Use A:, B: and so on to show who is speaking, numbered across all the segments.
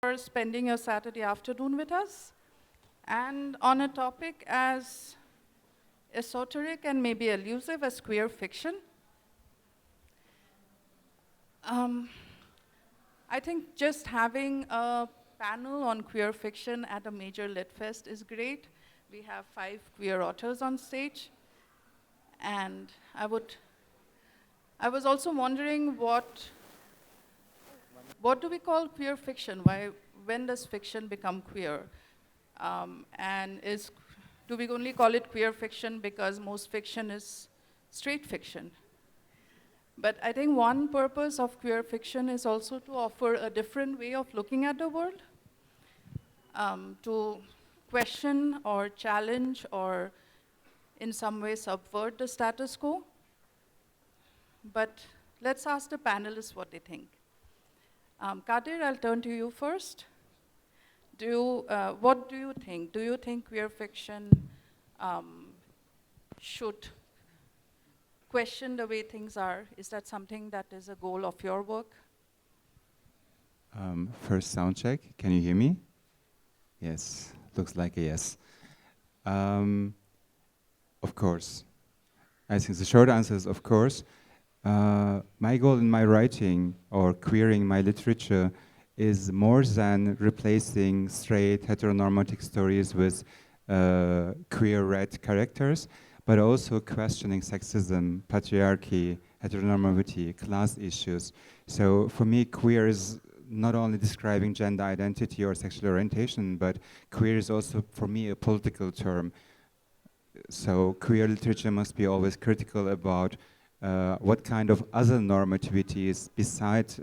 A: for spending your Saturday afternoon with us, and on a topic as esoteric and maybe elusive as queer fiction. I think just having a panel on queer fiction at a major Lit Fest is great. We have 5 queer authors on stage, and I was also wondering what do we call queer fiction? When does fiction become queer? And do we only call it queer fiction because most fiction is straight fiction? But I think one purpose of queer fiction is also to offer a different way of looking at the world, to question or challenge or in some way subvert the status quo. But let's ask the panelists what they think. Kadir, I'll turn to you first. What do you think? Do you think queer fiction should question the way things are? Is that something that is a goal of your work?
B: First sound check. Can you hear me? Yes, looks like a yes. Of course. I think the short answer is of course. My goal in my writing or queering my literature is more than replacing straight heteronormative stories with queer red characters, but also questioning sexism, patriarchy, heteronormativity, class issues. So for me, queer is not only describing gender identity or sexual orientation, but queer is also, for me, a political term. So queer literature must be always critical about what kind of other normativities besides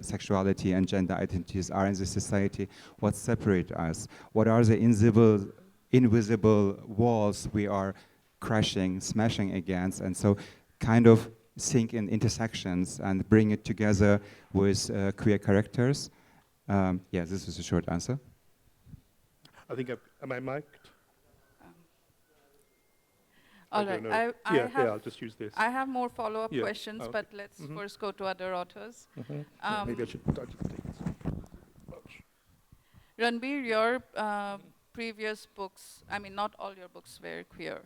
B: sexuality and gender identities are in the society, what separate us, what are the invisible walls we are crashing, smashing against, and so kind of think in intersections and bring it together with queer characters. Yeah, this is a short answer.
C: I think, am I mic'd?
A: All right.
C: I'll just use this.
A: I have more follow-up questions, but let's first go to other authors.
C: Maybe I should take this.
A: Ranbir, your previous books, I mean, not all your books were queer.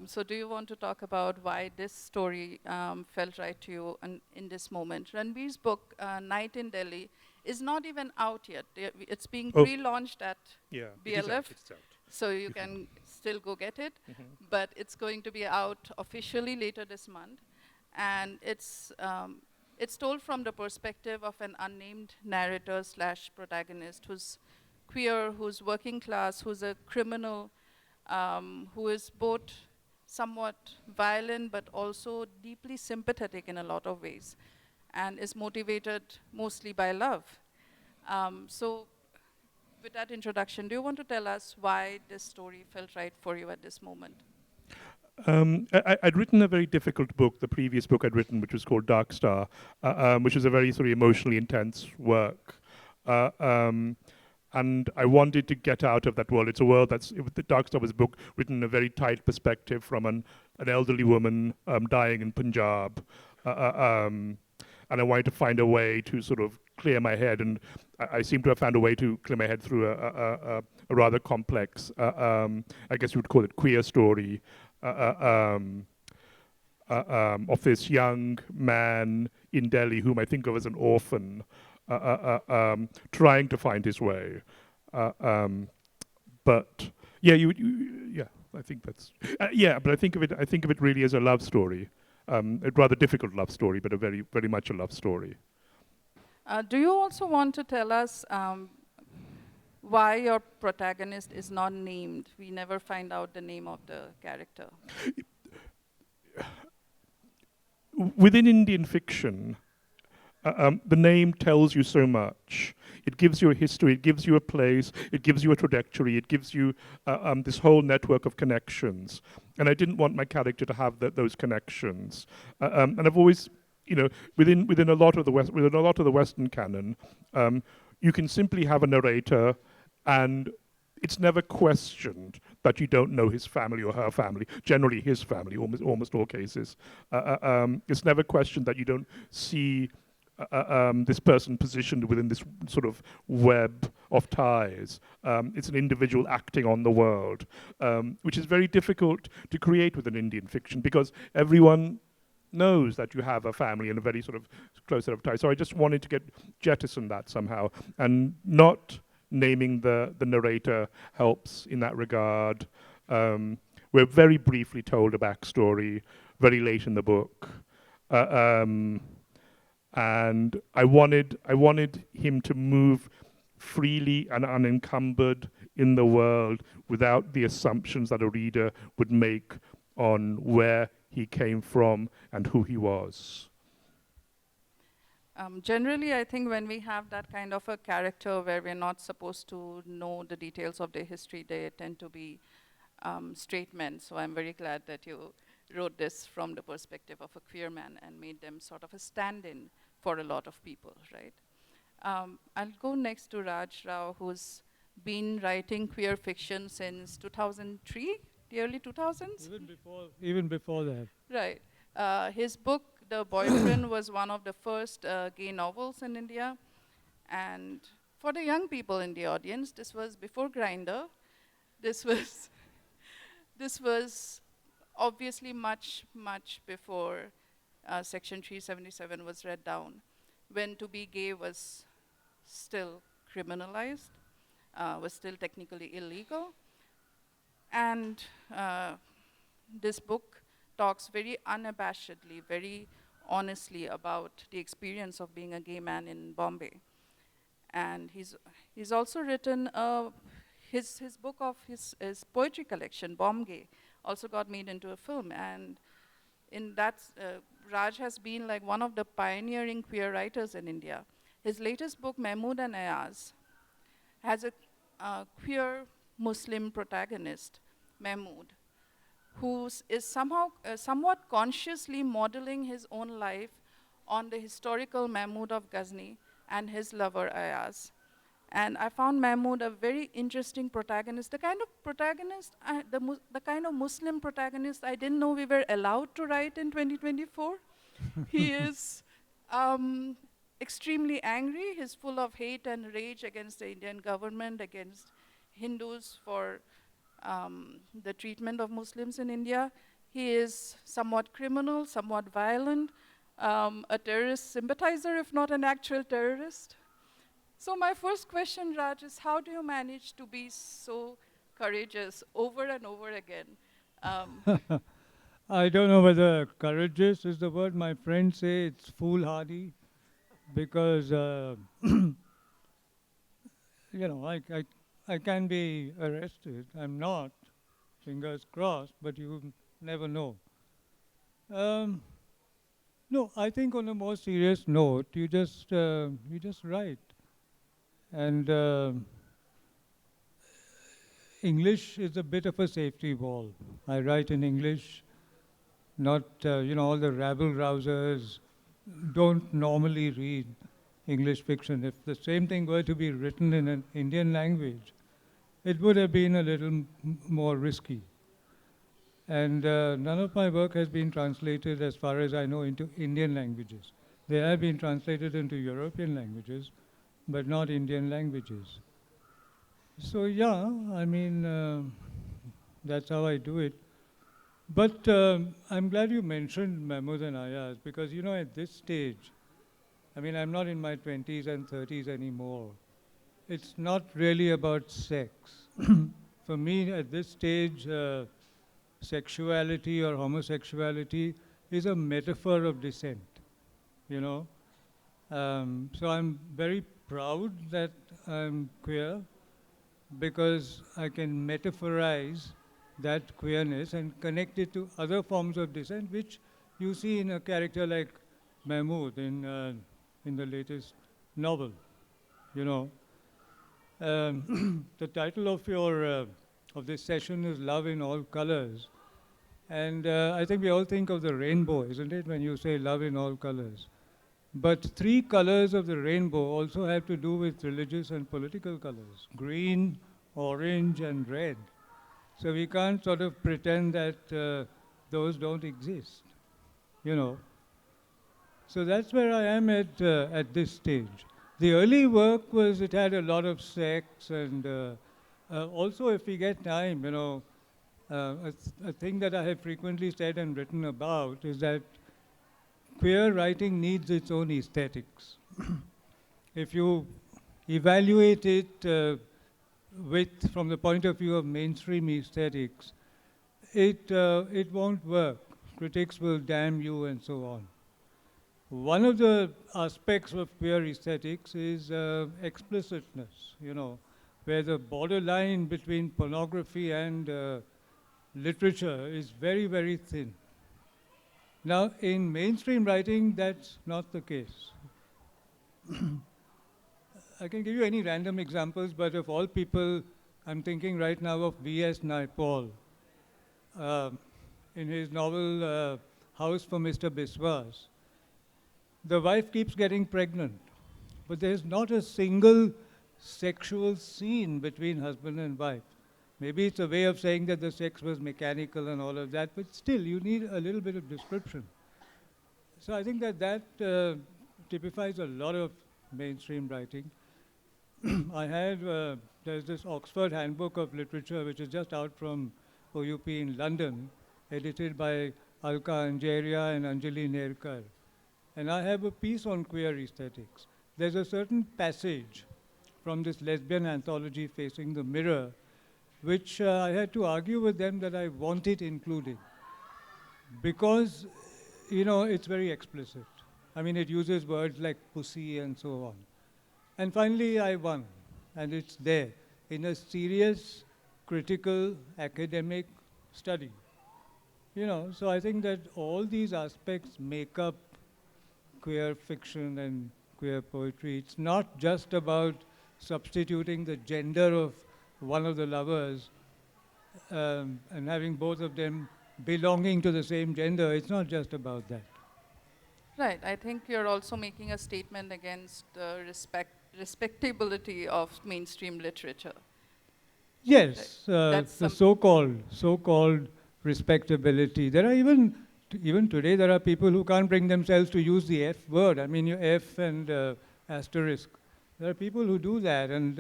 A: So do you want to talk about why this story felt right to you in this moment? Ranbir's book, Night in Delhi, is not even out yet. It's being pre-launched at BLF. So you can still go get it, but it's going to be out officially later this month. And it's told from the perspective of an unnamed narrator / protagonist who's queer, who's working class, who's a criminal, who is both somewhat violent but also deeply sympathetic in a lot of ways, and is motivated mostly by love. So with that introduction, do you want to tell us why this story felt right for you at this moment?
C: I'd written a very difficult book, the previous book I'd written, which was called Dark Star, which is a very sort of emotionally intense work. And I wanted to get out of that world. It's a world the Dark Star was a book written in a very tight perspective from an elderly woman dying in Punjab. And I wanted to find a way to sort of clear my head, and I seem to have found a way to clear my head through a rather complex, I guess you would call it queer story, of this young man in Delhi whom I think of as an orphan, trying to find his way. But yeah, I think that's but I think of it really as a love story. A rather difficult love story, but a very, very much a love story.
A: Do you also want to tell us why your protagonist is not named? We never find out the name of the character.
C: Within Indian fiction, the name tells you so much. It gives you a history, it gives you a place, it gives you a trajectory, it gives you this whole network of connections. And I didn't want my character to have those connections. And I've always, within a lot of the Western canon, you can simply have a narrator, and it's never questioned that you don't know his family or her family. Generally, his family, almost all cases. It's never questioned that you don't see this person positioned within this sort of web of ties. It's an individual acting on the world, which is very difficult to create with an Indian fiction because everyone knows that you have a family and a very sort of close set of ties. So I just wanted to jettison that somehow, and not naming the narrator helps in that regard. We're very briefly told a backstory very late in the book. And I wanted him to move freely and unencumbered in the world without the assumptions that a reader would make on where he came from and who he was.
A: Generally, I think when we have that kind of a character where we're not supposed to know the details of their history, they tend to be straight men. So I'm very glad that you wrote this from the perspective of a queer man and made them sort of a stand-in for a lot of people, right? I'll go next to Raj Rao, who's been writing queer fiction since 2003, the early 2000s?
D: Even before that.
A: Right. His book, The Boyfriend, was one of the first gay novels in India. And for the young people in the audience, this was before Grindr. This was obviously much, much before Section 377 was read down, when to be gay was still criminalized, was still technically illegal. And this book talks very unabashedly, very honestly about the experience of being a gay man in Bombay. And he's also written his book of his poetry collection, Bomb Gay, also got made into a film. And in that, Raj has been like one of the pioneering queer writers in India. His latest book, Mahmood and Ayaz, has a queer Muslim protagonist, Mahmood, who is somehow, somewhat consciously modeling his own life on the historical Mahmood of Ghazni and his lover, Ayaz. And I found Mahmood a very interesting protagonist, the kind of protagonist, the kind of Muslim protagonist I didn't know we were allowed to write in 2024. He is extremely angry. He's full of hate and rage against the Indian government, against Hindus for the treatment of Muslims in India. He is somewhat criminal, somewhat violent, a terrorist sympathizer, if not an actual terrorist. So my first question, Raj, is how do you manage to be so courageous over and over again?
D: I don't know whether courageous is the word. My friends say it's foolhardy because, you know, I can be arrested. I'm not, fingers crossed, but you never know. No, I think on a more serious note, you just write. And English is a bit of a safety wall. I write in English, not, you know, all the rabble-rousers don't normally read English fiction. If the same thing were to be written in an Indian language, it would have been a little more risky. And none of my work has been translated, as far as I know, into Indian languages. They have been translated into European languages, but not Indian languages. So yeah, I mean, that's how I do it. But I'm glad you mentioned Mahmood and Ayaz, because you know, at this stage, I mean, I'm not in my 20s and 30s anymore. It's not really about sex. For me, at this stage, sexuality or homosexuality is a metaphor of dissent, you know. So I'm very proud that I'm queer because I can metaphorize that queerness and connect it to other forms of dissent, which you see in a character like Mahmood in the latest novel, you know. The title of of this session is Love in All Colors. And I think we all think of the rainbow, isn't it, when you say love in all colors. But 3 colors of the rainbow also have to do with religious and political colors: green, orange, and red. So we can't sort of pretend that those don't exist, you know. So that's where I am at this stage. The early work was, it had a lot of sex, and also, if we get time, a thing that I have frequently said and written about is that queer writing needs its own aesthetics. If you evaluate it from the point of view of mainstream aesthetics, it won't work. Critics will damn you and so on. One of the aspects of queer aesthetics is explicitness, where the borderline between pornography and literature is very, very thin. Now, in mainstream writing, that's not the case. I can give you any random examples, but of all people, I'm thinking right now of V.S. Naipaul. In his novel House for Mr. Biswas, the wife keeps getting pregnant, but there's not a single sexual scene between husband and wife. Maybe it's a way of saying that the sex was mechanical and all of that, but still, you need a little bit of description. So I think that typifies a lot of mainstream writing. There's this Oxford Handbook of Literature, which is just out from OUP in London, edited by Alka Angeria and Anjali Nerkar. And I have a piece on queer aesthetics. There's a certain passage from this lesbian anthology, Facing the Mirror, which I had to argue with them that I want it included. Because, it's very explicit. I mean, it uses words like pussy and so on. And finally, I won. And it's there in a serious, critical, academic study. So I think that all these aspects make up queer fiction and queer poetry. It's not just about substituting the gender of one of the lovers and having both of them belonging to the same gender. It's not just about that.
A: Right. I think you're also making a statement against the respectability of mainstream literature.
D: Yes,
A: That's
D: the so-called respectability. There are even today, there are people who can't bring themselves to use the F word. I mean, your F and asterisk. There are people who do that, and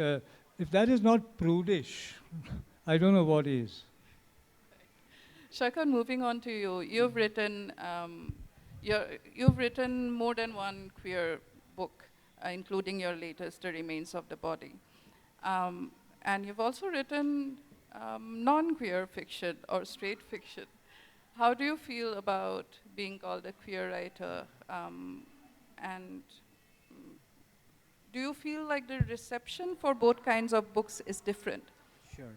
D: if that is not prudish, I don't know what is.
A: Saikat, moving on to you, you've written more than one queer book, including your latest, The Remains of the Body. And you've also written non-queer fiction or straight fiction. How do you feel about being called a queer writer? And do you feel like the reception for both kinds of books is different?
E: Sure.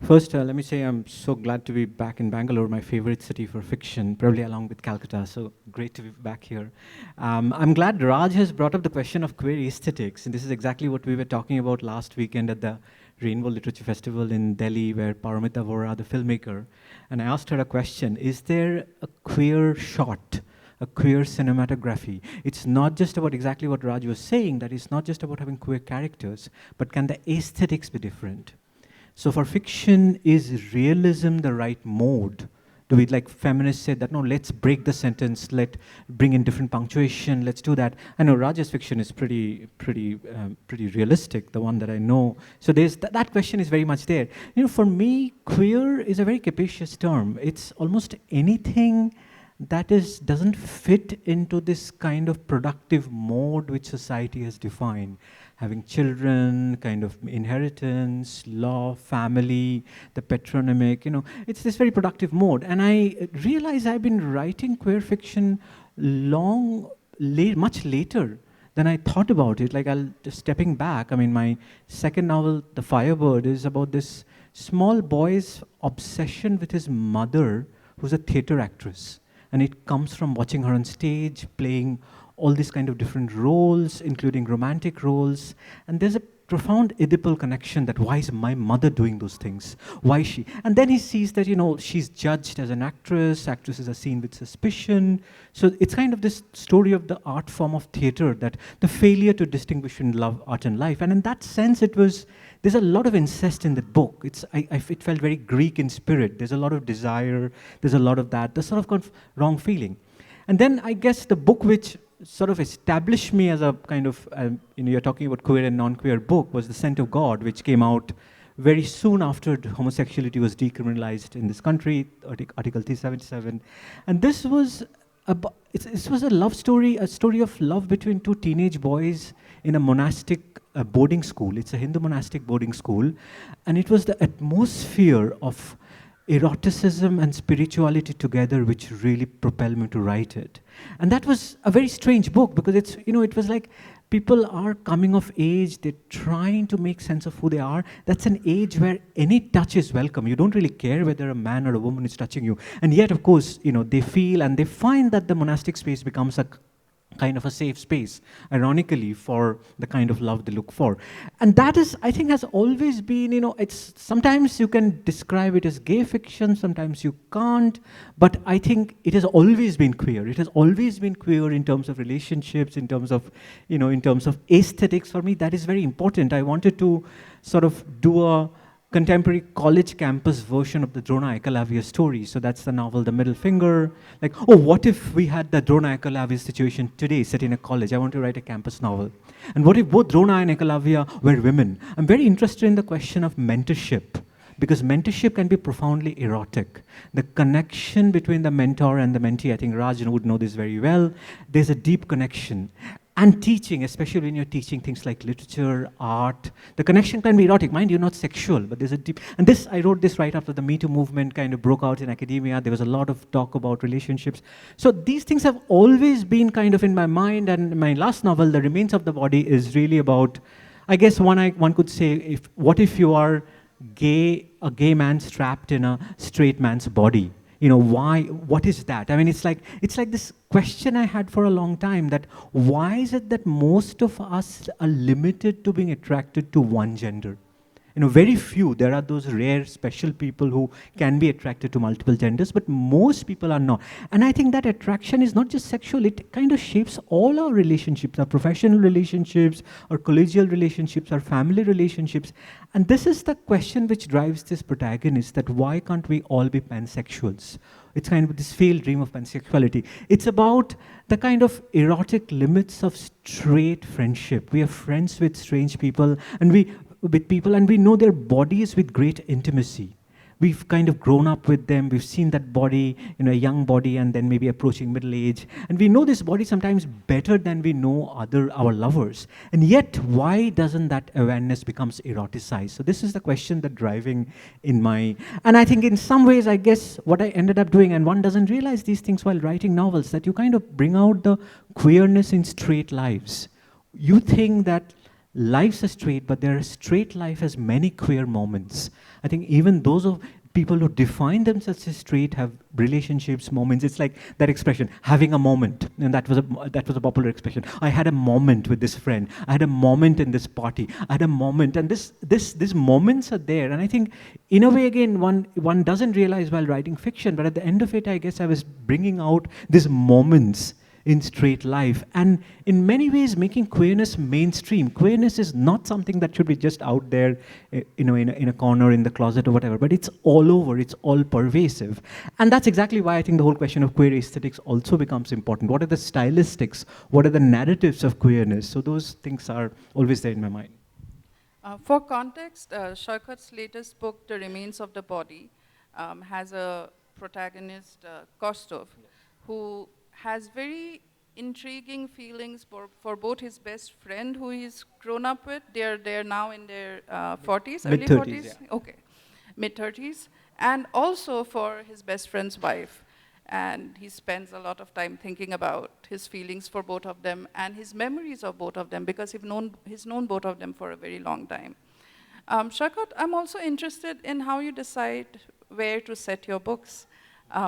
E: First, let me say I'm so glad to be back in Bangalore, my favorite city for fiction, probably along with Calcutta, so great to be back here. I'm glad Raj has brought up the question of queer aesthetics, and this is exactly what we were talking about last weekend at the Rainbow Literature Festival in Delhi, where Paramita Vora, the filmmaker, and I asked her a question, is there a queer shot, a queer cinematography? It's not just about exactly what Raj was saying, that it's not just about having queer characters, but can the aesthetics be different? So for fiction, is realism the right mode? Do we, like feminists said that, no, let's break the sentence, bring in different punctuation, let's do that. I know Raj's fiction is pretty realistic, the one that I know. So there's that question is very much there. For me, queer is a very capacious term. It's almost anything that doesn't fit into this kind of productive mode which society has defined. Having children, kind of inheritance, law, family, the patronymic, it's this very productive mode. And I realize I've been writing queer fiction much later than I thought about it. Like, stepping back, my second novel, The Firebird, is about this small boy's obsession with his mother, who's a theater actress. And it comes from watching her on stage, playing all these kind of different roles, including romantic roles. And there's a profound Oedipal connection that why is my mother doing those things? Why is she? And then he sees that, she's judged as an actress, actresses are seen with suspicion. So it's kind of this story of the art form of theater, that the failure to distinguish between love, art, and life. And in that sense, there's a lot of incest in the book. It felt very Greek in spirit. There's a lot of desire, there's a lot of that, the sort of wrong feeling. And then I guess the book which sort of established me as a kind of, you're talking about queer and non-queer book, was The Scent of God, which came out very soon after homosexuality was decriminalized in this country, Article 377. And this was this was a love story, a story of love between two teenage boys in a monastic boarding school. It's a Hindu monastic boarding school. And it was the atmosphere of eroticism and spirituality together which really propelled me to write it. And that was a very strange book because it's, it was like people are coming of age, they're trying to make sense of who they are. That's an age where any touch is welcome. You don't really care whether a man or a woman is touching you. And yet, of course, they feel and they find that the monastic space becomes a kind of a safe space, ironically, for the kind of love they look for. And that is, I think, has always been, it's sometimes you can describe it as gay fiction, sometimes you can't, but I think it has always been queer. It has always been queer in terms of relationships, in terms of, in terms of aesthetics. For me, that is very important. I wanted to sort of do a contemporary college campus version of the Drona Ekalavya story. So that's the novel The Middle Finger. Like, oh, what if we had the Drona Ekalavya situation today set in a college? I want to write a campus novel. And what if both Drona and Ekalavya were women? I'm very interested in the question of mentorship, because mentorship can be profoundly erotic. The connection between the mentor and the mentee, I think Raj would know this very well, there's a deep connection. And teaching, especially when you're teaching things like literature, art, the connection can be erotic. Mind you, not sexual, but there's a deep... And this, I wrote this right after the Me Too movement kind of broke out in academia. There was a lot of talk about relationships. So these things have always been kind of in my mind. And my last novel, The Remains of the Body, is really about, I guess one could say, what if you are a gay man trapped in a straight man's body? Why, what is that? I mean, it's like this question I had for a long time, that why is it that most of us are limited to being attracted to one gender? Very few, there are those rare special people who can be attracted to multiple genders, but most people are not. And I think that attraction is not just sexual, it kind of shapes all our relationships, our professional relationships, our collegial relationships, our family relationships. And this is the question which drives this protagonist, that why can't we all be pansexuals? It's kind of this failed dream of pansexuality. It's about the kind of erotic limits of straight friendship. We are friends with strange people, and we know their bodies with great intimacy. We've kind of grown up with them. We've seen that body, a young body, and then maybe approaching middle age. And we know this body sometimes better than we know our lovers. And yet, why doesn't that awareness becomes eroticized? So this is the question that driving in my... And I think in some ways, I guess, what I ended up doing, and one doesn't realize these things while writing novels, that you kind of bring out the queerness in straight lives. You think that life's a straight, but their straight life has many queer moments. I think even those of people who define themselves as straight have relationships, moments. It's like that expression, having a moment. And that was a popular expression. I had a moment with this friend. I had a moment in this party. I had a moment. And these moments are there. And I think, in a way, again, one doesn't realize while writing fiction, but at the end of it, I guess I was bringing out these moments in straight life, and in many ways making queerness mainstream. Queerness is not something that should be just out there, in a corner in the closet or whatever, but it's all over, it's all pervasive. And that's exactly why I think the whole question of queer aesthetics also becomes important. What are the stylistics? What are the narratives of queerness? So those things are always there in my mind.
A: For context, Saikat's latest book, The Remains of the Body, has a protagonist, Kostov, who has very intriguing feelings for both his best friend, who he's grown up with. They're now in their 40s, early 40s?
E: Yeah.
A: Okay, mid-30s. And also for his best friend's wife. And he spends a lot of time thinking about his feelings for both of them and his memories of both of them, because he's known both of them for a very long time. Saikat, I'm also interested in how you decide where to set your books.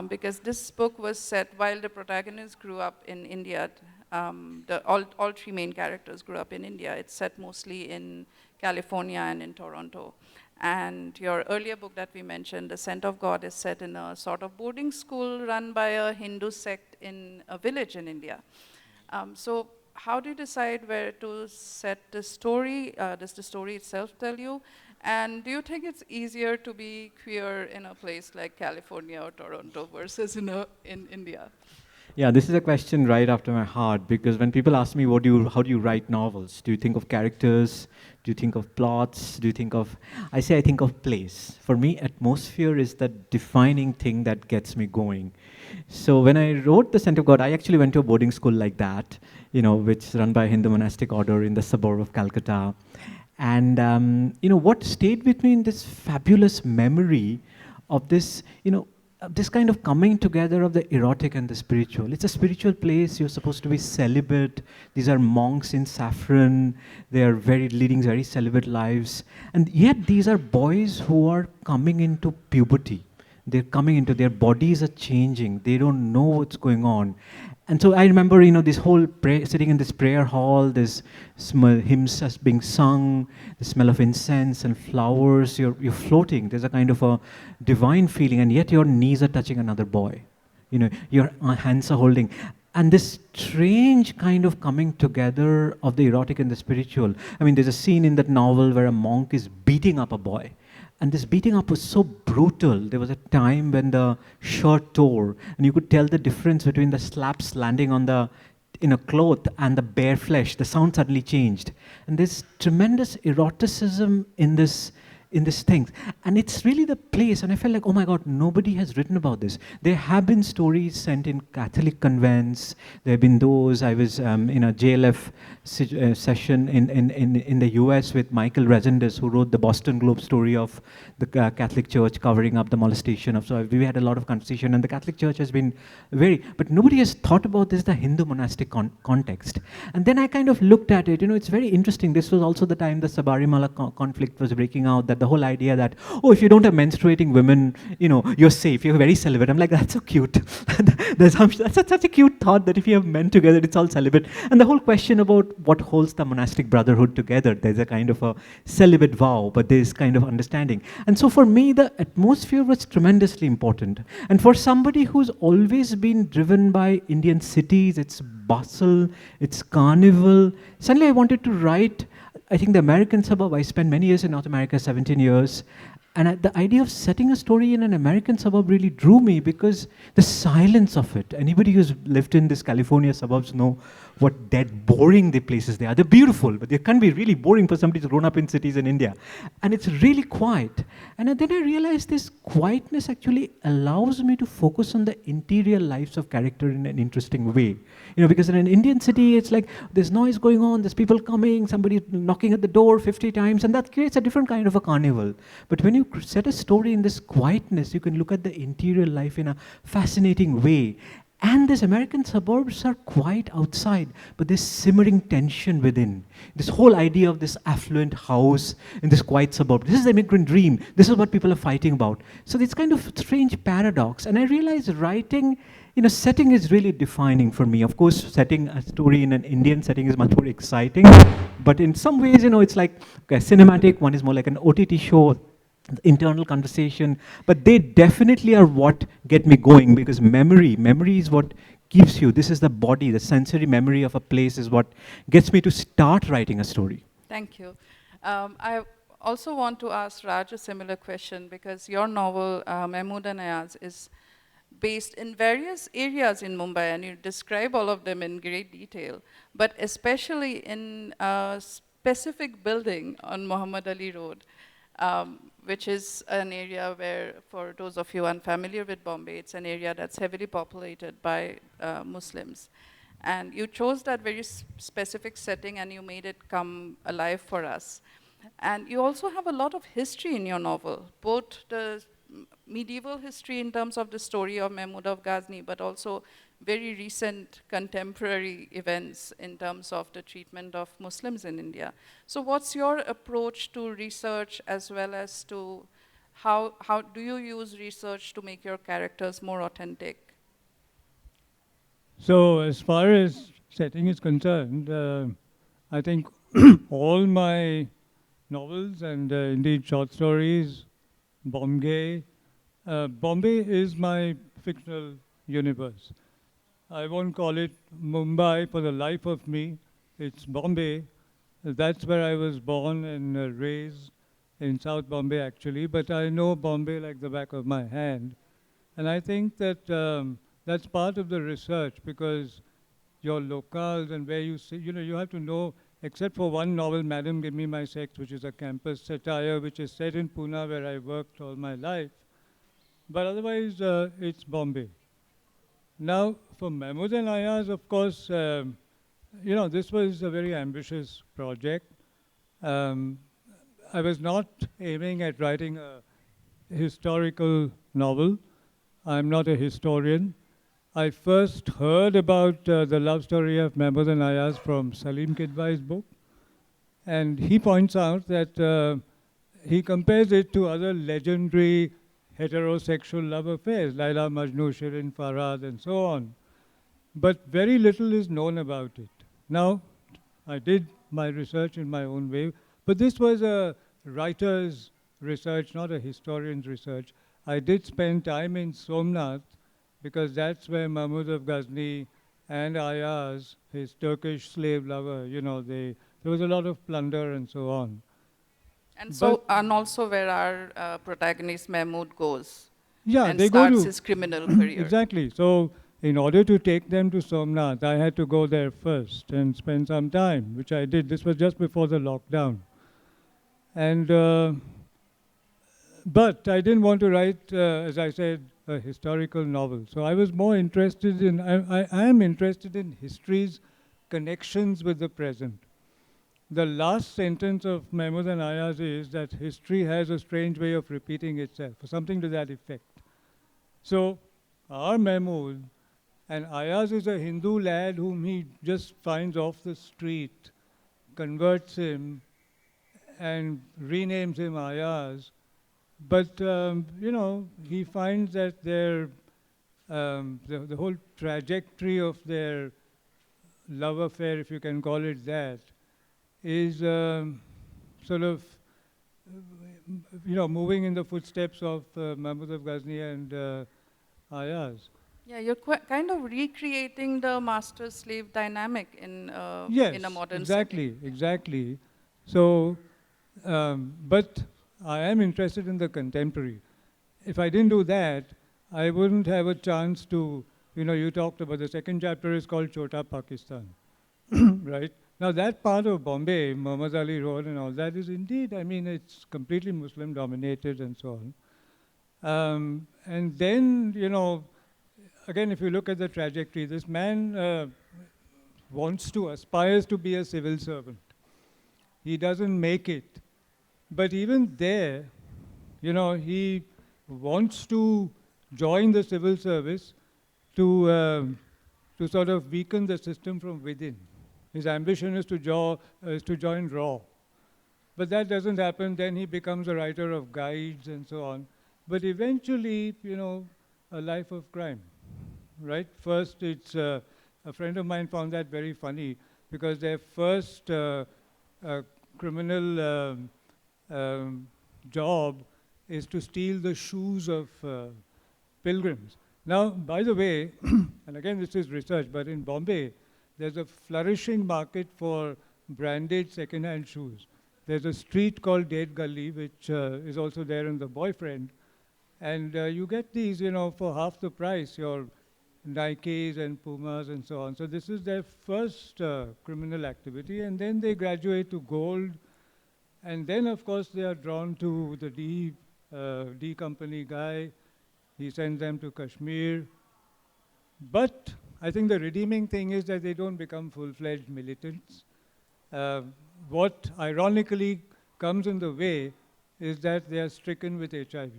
A: Because this book was set while the protagonist grew up in India. All three main characters grew up in India. It's set mostly in California and in Toronto. And your earlier book that we mentioned, The Scent of God, is set in a sort of boarding school run by a Hindu sect in a village in India. So how do you decide where to set the story? Does the story itself tell you? And do you think it's easier to be queer in a place like California or Toronto versus in India?
E: Yeah, this is a question right after my heart, because when people ask me, how do you write novels? Do you think of characters? Do you think of plots? Do you think of, I say I think of place. For me, atmosphere is the defining thing that gets me going. So when I wrote The Scent of God, I actually went to a boarding school like that, which is run by a Hindu monastic order in the suburb of Calcutta. And, what stayed with me in this fabulous memory of this, this kind of coming together of the erotic and the spiritual. It's a spiritual place. You're supposed to be celibate. These are monks in saffron. They are leading very celibate lives. And yet these are boys who are coming into puberty. They're coming into, their bodies are changing. They don't know what's going on. And so I remember, this whole sitting in this prayer hall, this hymns just being sung, the smell of incense and flowers. You're floating. There's a kind of a divine feeling, and yet your knees are touching another boy. Your hands are holding. And this strange kind of coming together of the erotic and the spiritual. I mean, there's a scene in that novel where a monk is beating up a boy. And this beating up was so brutal. There was a time when the shirt tore, and you could tell the difference between the slaps landing on the cloth and the bare flesh. The sound suddenly changed. And there's tremendous eroticism in this thing. And it's really the place, and I felt like, oh my God, nobody has written about this. There have been stories sent in Catholic convents. There have been those. I was in a JLF session in the US with Michael Rezendes, who wrote the Boston Globe story of the Catholic Church covering up the molestation of. So we had a lot of conversation, and the Catholic Church has been but nobody has thought about this, the Hindu monastic context. And then I kind of looked at it. It's very interesting. This was also the time the Sabarimala conflict was breaking out, that the whole idea that, if you don't have menstruating women, you're safe, you're very celibate. I'm like, that's so cute. That's such a cute thought, that if you have men together, it's all celibate. And the whole question about what holds the monastic brotherhood together, there's a kind of a celibate vow, but there's kind of understanding. And so for me, the atmosphere was tremendously important. And for somebody who's always been driven by Indian cities, its bustle, its carnival, suddenly I wanted to write, I think, the American suburb. I spent many years in North America, 17 years. And the idea of setting a story in an American suburb really drew me, because the silence of it. Anybody who's lived in this California suburbs know what dead boring the places they are. They're beautiful, but they can be really boring for somebody who's grown up in cities in India. And it's really quiet. And then I realized this quietness actually allows me to focus on the interior lives of character in an interesting way. Because in an Indian city, it's like there's noise going on, there's people coming, somebody knocking at the door 50 times, and that creates a different kind of a carnival. But when you set a story in this quietness, you can look at the interior life in a fascinating way. And these American suburbs are quiet outside, but there's simmering tension within. This whole idea of this affluent house in this quiet suburb, this is the immigrant dream. This is what people are fighting about. So it's kind of strange paradox. And I realized writing, setting is really defining for me. Of course, setting a story in an Indian setting is much more exciting. But in some ways, it's like cinematic. One is more like an OTT show, internal conversation, but they definitely are what get me going, because memory is what gives you, this is the body, the sensory memory of a place is what gets me to start writing a story.
A: Thank you. I also want to ask Raj a similar question, because your novel, Mahmood and Ayaz, is based in various areas in Mumbai, and you describe all of them in great detail, but especially in a specific building on Muhammad Ali Road, which is an area where, for those of you unfamiliar with Bombay, it's an area that's heavily populated by Muslims. And you chose that very specific setting, and you made it come alive for us. And you also have a lot of history in your novel, both the medieval history in terms of the story of Mahmud of Ghazni, but also very recent contemporary events in terms of the treatment of Muslims in India. So what's your approach to research, as well as to how do you use research to make your characters more authentic?
D: So as far as setting is concerned, I think all my novels and indeed short stories, Bombay is my fictional universe. I won't call it Mumbai for the life of me. It's Bombay. That's where I was born and raised, in South Bombay actually, but I know Bombay like the back of my hand. And I think that that's part of the research, because your locales and where you see, you have to know, except for one novel, Madam Give Me My Sex, which is a campus satire, which is set in Pune, where I worked all my life. But otherwise, it's Bombay. Now, for Mahmood and Ayaz, of course, this was a very ambitious project. Um, I was not aiming at writing a historical novel. I'm not a historian. I first heard about the love story of Mahmood and Ayaz from Salim Kidwai's book. And he points out that he compares it to other legendary heterosexual love affairs, Laila Majnu, Shirin Farhad, and so on. But very little is known about it. Now, I did my research in my own way, but this was a writer's research, not a historian's research. I did spend time in Somnath, because that's where Mahmud of Ghazni and Ayaz, his Turkish slave lover, there was a lot of plunder and so on.
A: And so, and also where our protagonist Mahmood goes.
D: Yeah,
A: and
D: they
A: starts
D: go to
A: his criminal career.
D: Exactly. So, in order to take them to Somnath, I had to go there first and spend some time, which I did. This was just before the lockdown. And, but I didn't want to write, as I said, a historical novel. So I was more interested in, I am interested in history's connections with the present. The last sentence of Mahmood and Ayaz is that history has a strange way of repeating itself, or something to that effect. So our Mahmood, and Ayaz is a Hindu lad whom he just finds off the street, converts him, and renames him Ayaz. But, he finds that the whole trajectory of their love affair, if you can call it that, is sort of, moving in the footsteps of Mahmud of Ghazni and Ayaz.
A: Yeah, you're kind of recreating the master-slave dynamic in a modern
D: exactly,
A: setting.
D: exactly. So, but I am interested in the contemporary. If I didn't do that, I wouldn't have a chance to, you talked about the second chapter is called Chota Pakistan, right? Now that part of Bombay, Muhammad Ali Road and all that is indeed, it's completely Muslim dominated and so on. And then, again, if you look at the trajectory, this man aspires to be a civil servant. He doesn't make it. But even there, he wants to join the civil service to sort of weaken the system from within. His ambition is to join RAW. But that doesn't happen. Then he becomes a writer of guides and so on. But eventually, a life of crime, right? First, it's a friend of mine found that very funny, because their first criminal job is to steal the shoes of pilgrims. Now, by the way, and again this is research, but in Bombay, there's a flourishing market for branded second-hand shoes. There's a street called Date Gully, which is also there in The Boyfriend. And you get these, for half the price, your Nikes and Pumas and so on. So this is their first criminal activity. And then they graduate to gold. And then, of course, they are drawn to the D Company guy. He sends them to Kashmir. But I think the redeeming thing is that they don't become full-fledged militants. What ironically comes in the way is that they are stricken with HIV.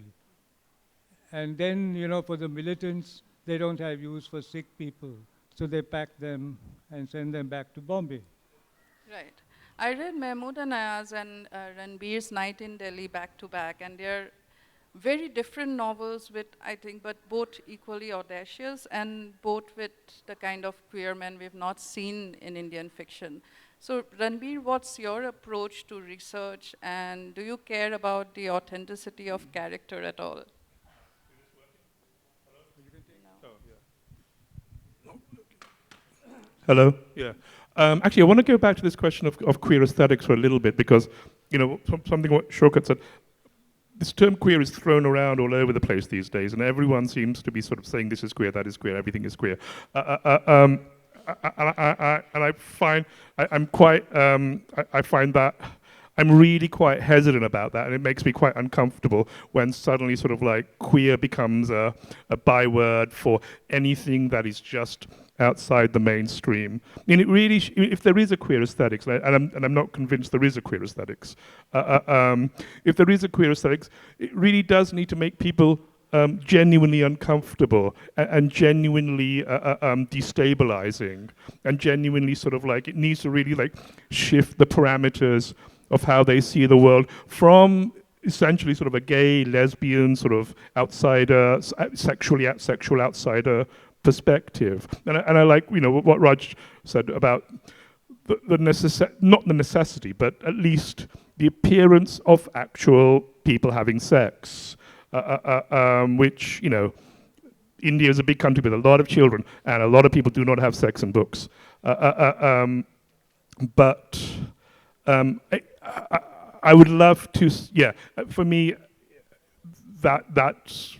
D: And then, for the militants, they don't have use for sick people. So they pack them and send them back to Bombay.
A: Right. I read Mahmood and Ayaz and Ranbir's Night in Delhi back to back, and they're very different novels with, I think, but both equally audacious and both with the kind of queer men we've not seen in Indian fiction. So Ranbir, what's your approach to research, and do you care about the authenticity of character at all?
C: Hello? Yeah. Actually, I want to go back to this question of queer aesthetics for a little bit, because, something what Saikat said, this term queer is thrown around all over the place these days, and everyone seems to be sort of saying this is queer, that is queer, everything is queer. And I find I find that I'm really quite hesitant about that, and it makes me quite uncomfortable when suddenly sort of like queer becomes a byword for anything that is just outside the mainstream. I mean, it really, if there is a queer aesthetics, and I'm not convinced there is a queer aesthetics, if there is a queer aesthetics, it really does need to make people genuinely uncomfortable and genuinely destabilizing, and genuinely sort of like, it needs to really like shift the parameters of how they see the world from essentially sort of a gay, lesbian, sort of outsider, sexual outsider perspective. And I like, you know, what Raj said about not the necessity, but at least the appearance of actual people having sex, which, you know, India is a big country with a lot of children, and a lot of people do not have sex in books. But I would love to, for me, that's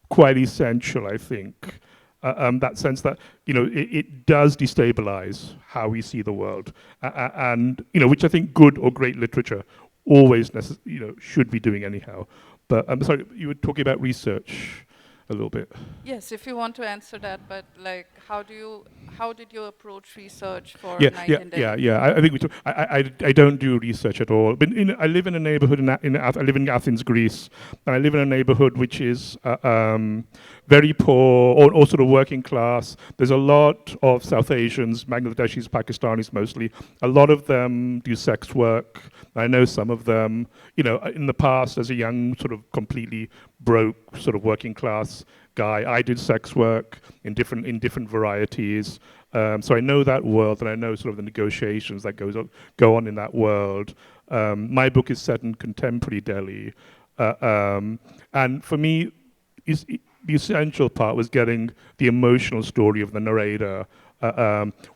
C: quite essential, I think. That sense that, you know, it does destabilize how we see the world, and, you know, which I think good or great literature always, you know, should be doing anyhow. But I'm sorry, you were talking about research a little bit.
A: Yes, if you want to answer that, but like, how did you approach research for
C: Yeah,
A: Night
C: yeah,
A: in Delhi?
C: yeah, yeah. I think we talk, I don't do research at all. But I live in a neighborhood I live in Athens, Greece, and I live in a neighborhood which is very poor, or sort of working class. There's a lot of South Asians, Bangladeshis, Pakistanis mostly. A lot of them do sex work. I know some of them. You know, in the past, as a young sort of completely broke sort of working class guy, I did sex work in different varieties. So I know that world, and I know sort of the negotiations that go on in that world. My book is set in contemporary Delhi, and for me, the essential part was getting the emotional story of the narrator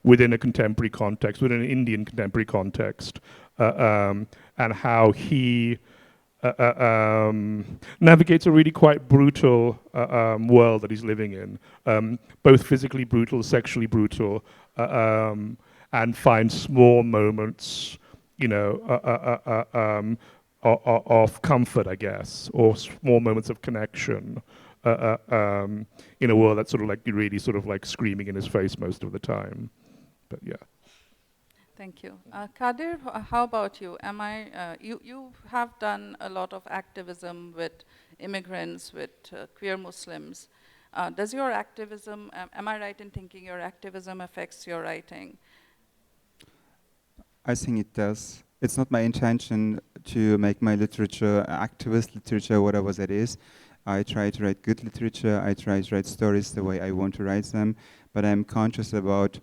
C: within a contemporary context, within an Indian contemporary context, and how he navigates a really quite brutal world that he's living in, both physically brutal, sexually brutal, and finds small moments, you know, of comfort, I guess, or small moments of connection, in a world that's sort of like really sort of like screaming in his face most of the time. But yeah.
A: Thank you. Kadir, how about you? You have done a lot of activism with immigrants, with queer Muslims. Does your activism, am I right in thinking your activism affects your writing?
B: I think it does. It's not my intention to make my literature activist literature, whatever that is. I try to write good literature. I try to write stories the way I want to write them. But I'm conscious about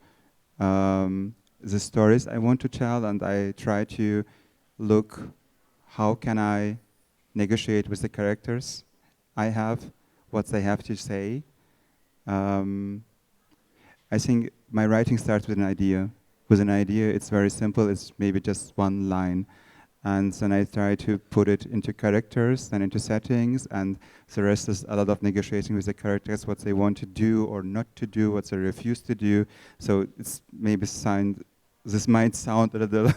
B: the stories I want to tell, and I try to look how can I negotiate with the characters I have, what they have to say. I think my writing starts with an idea. With an idea, it's very simple. It's maybe just one line. And then I try to put it into characters and into settings, and the rest is a lot of negotiating with the characters, what they want to do or not to do, what they refuse to do. So it's maybe this might sound a little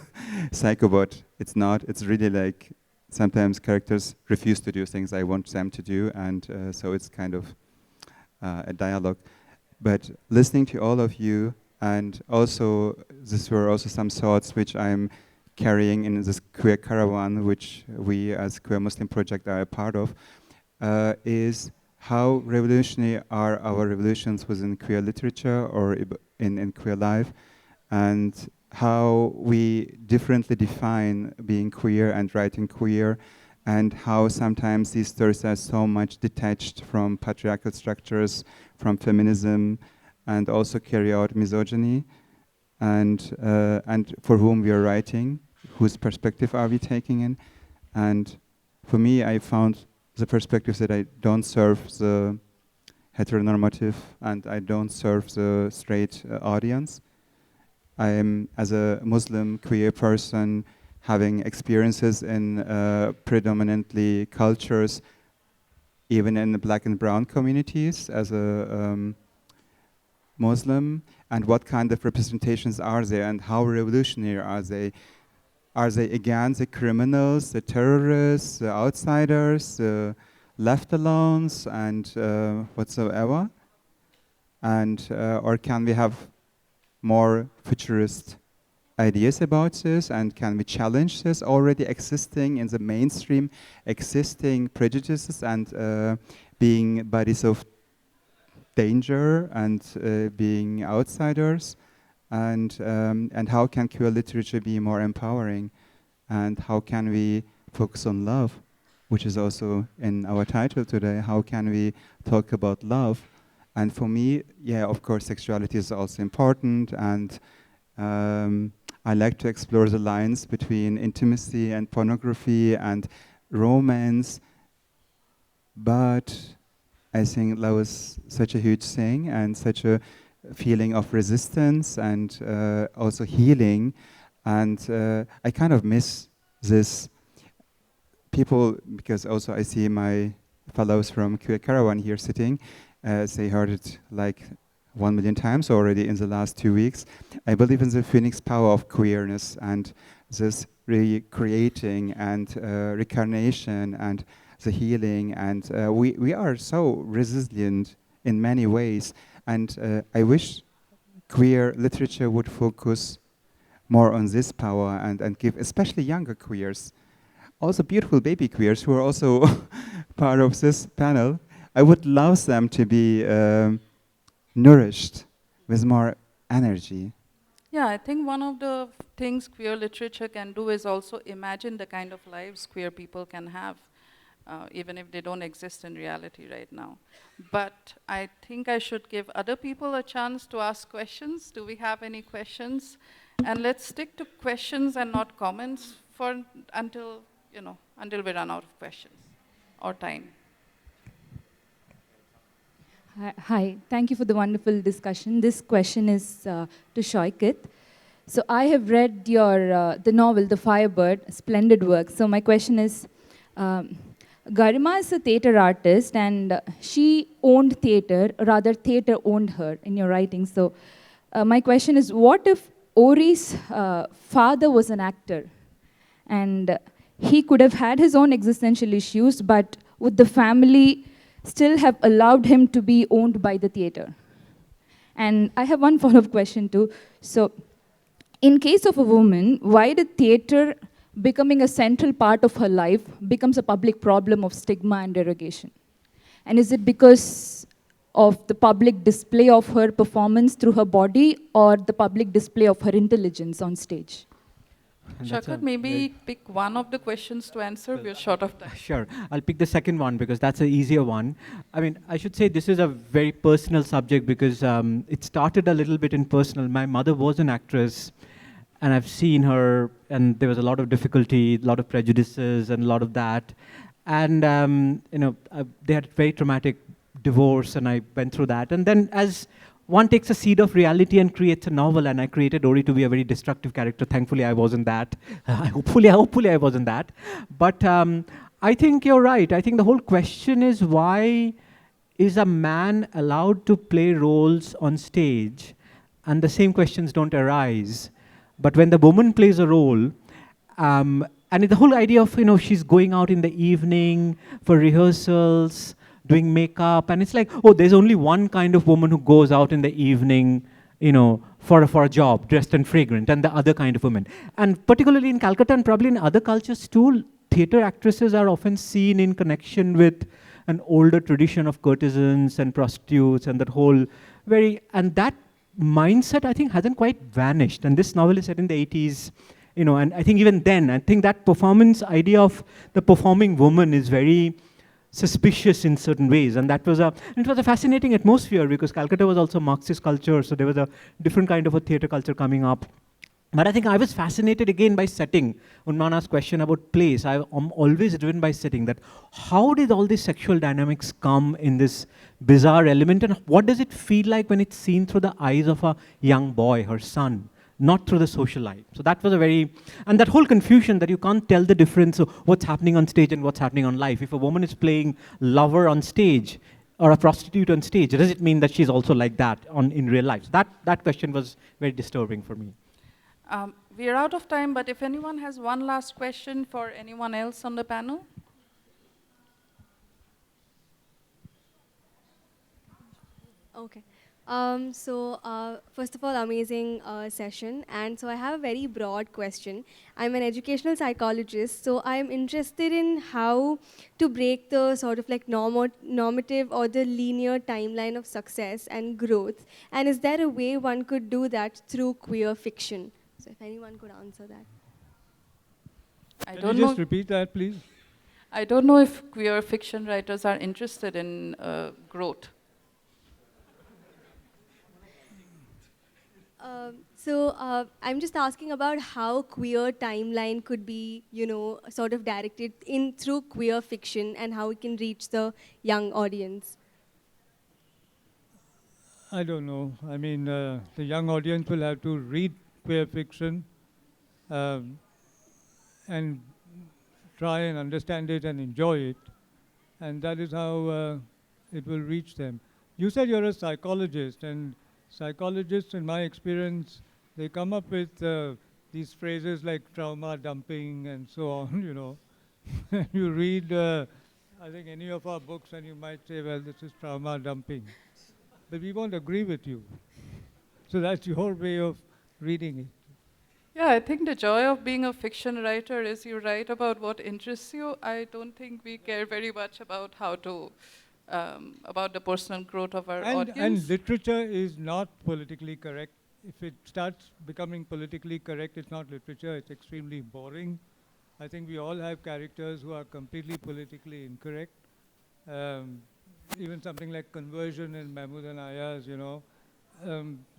B: psycho, but it's not. It's really like sometimes characters refuse to do things I want them to do, and so it's kind of a dialogue. But listening to all of you, and also these were also some thoughts which I'm carrying in this queer caravan, which we as Queer Muslim Project are a part of, is how revolutionary are our revolutions within queer literature or in queer life, and how we differently define being queer and writing queer, and how sometimes these stories are so much detached from patriarchal structures, from feminism, and also carry out misogyny, and for whom we are writing, whose perspective are we taking in. And for me, I found the perspectives that I don't serve the heteronormative and I don't serve the straight audience. I am, as a Muslim queer person, having experiences in predominantly cultures, even in the black and brown communities as a Muslim, and what kind of representations are there and how revolutionary are they? Are they against the criminals, the terrorists, the outsiders, the left-alones, and whatsoever? And or can we have more futurist ideas about this, and can we challenge this already existing in the mainstream, existing prejudices and being bodies of danger and being outsiders? And how can queer literature be more empowering? And how can we focus on love, which is also in our title today? How can we talk about love? And for me, yeah, of course, sexuality is also important, and I like to explore the lines between intimacy and pornography and romance, but I think love is such a huge thing and such a feeling of resistance and also healing, and I kind of miss this. People, because also I see my fellows from Queer Caravan here sitting, they heard it like 1 million times already in the last 2 weeks. I believe in the phoenix power of queerness and this recreating and reincarnation and the healing, and we are so resilient in many ways, and I wish queer literature would focus more on this power and give especially younger queers, also beautiful baby queers who are also part of this panel. I would love them to be nourished with more energy.
A: Yeah, I think one of the things queer literature can do is also imagine the kind of lives queer people can have, even if they don't exist in reality right now. But I think I should give other people a chance to ask questions. Do we have any questions? And let's stick to questions and not comments for until we run out of questions or time.
F: Hi, thank you for the wonderful discussion. This question is to Saikat. So I have read your the novel, The Firebird, splendid work. So my question is, Garima is a theatre artist and she owned theatre, or rather theatre owned her in your writing. So my question is, what if Ori's father was an actor and he could have had his own existential issues, but would the family still have allowed him to be owned by the theatre? And I have one follow-up question too. So in case of a woman, why did theatre becoming a central part of her life becomes a public problem of stigma and derogation? And is it because of the public display of her performance through her body or the public display of her intelligence on stage?
A: Saikat, maybe pick one of the questions to answer. We're short of time.
E: Sure, I'll pick the second one because that's an easier one. I mean, I should say this is a very personal subject because it started a little bit in personal. My mother was an actress, and I've seen her, and there was a lot of difficulty, a lot of prejudices, and a lot of that. And they had a very traumatic divorce, and I went through that. And then as one takes a seed of reality and creates a novel, and I created Ori to be a very destructive character. Thankfully, I wasn't that. Hopefully, I wasn't that. But I think you're right. I think the whole question is, why is a man allowed to play roles on stage, and the same questions don't arise? But when the woman plays a role, and the whole idea of, she's going out in the evening for rehearsals, doing makeup, and it's like, oh, there's only one kind of woman who goes out in the evening, for a job, dressed and fragrant, and the other kind of woman. And particularly in Calcutta and probably in other cultures too, theatre actresses are often seen in connection with an older tradition of courtesans and prostitutes, and that whole and that mindset, I think, hasn't quite vanished. And this novel is set in the 80s, and I think even then, I think that performance idea of the performing woman is very suspicious in certain ways, and it was a fascinating atmosphere because Calcutta was also Marxist culture, so there was a different kind of a theatre culture coming up. But I think I was fascinated again by setting. Unmana's question about place, I'm always driven by setting, that how did all these sexual dynamics come in this bizarre element, and what does it feel like when it's seen through the eyes of a young boy, her son, not through the social life. So that was a very, and that whole confusion that you can't tell the difference of what's happening on stage and what's happening on life. If a woman is playing lover on stage or a prostitute on stage, does it mean that she's also like that in real life? So that question was very disturbing for me.
A: We are out of time, but if anyone has one last question for anyone else on the panel.
G: Okay. First of all, amazing session. And so I have a very broad question. I'm an educational psychologist, so I'm interested in how to break the sort of like normative or the linear timeline of success and growth. And is there a way one could do that through queer fiction? So if anyone could answer that.
D: Can you just repeat that, please?
A: I don't know if queer fiction writers are interested in growth.
G: I'm just asking about how queer timeline could be, sort of directed in through queer fiction and how it can reach the young audience.
D: I don't know. I mean, the young audience will have to read queer fiction and try and understand it and enjoy it. And that is how it will reach them. You said you're a psychologist, and psychologists, in my experience, they come up with these phrases like trauma dumping and so on, You read, I think, any of our books and you might say, well, this is trauma dumping. But we won't agree with you. So that's your way of reading it.
A: Yeah, I think the joy of being a fiction writer is you write about what interests you. I don't think we care very much about how to, about the personal growth of our audience.
D: And literature is not politically correct. If it starts becoming politically correct, it's not literature, it's extremely boring. I think we all have characters who are completely politically incorrect. Even something like conversion in Mahmood and Ayaz,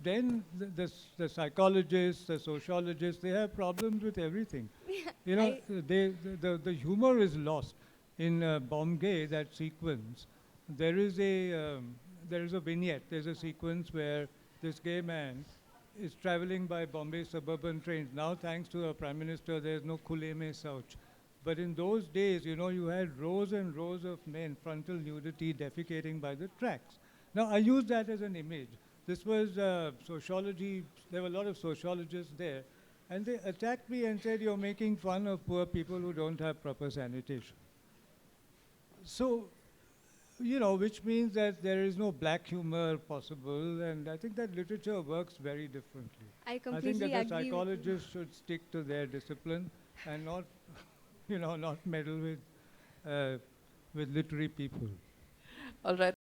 D: then the psychologists, the sociologists, they have problems with everything. The humor is lost. In Bomb Gay, that sequence, there is a vignette. There's a sequence where this gay man is traveling by Bombay suburban trains. Now, thanks to our Prime Minister, there's no Khule Mein Sauch. But in those days, you had rows and rows of men, frontal nudity, defecating by the tracks. Now, I use that as an image. This was sociology. There were a lot of sociologists there. And they attacked me and said, you're making fun of poor people who don't have proper sanitation. So, which means that there is no black humor possible. And I think that literature works very differently.
G: I completely
D: think that the
G: agree
D: psychologists should stick to their discipline and not, not meddle with literary people.
A: All right.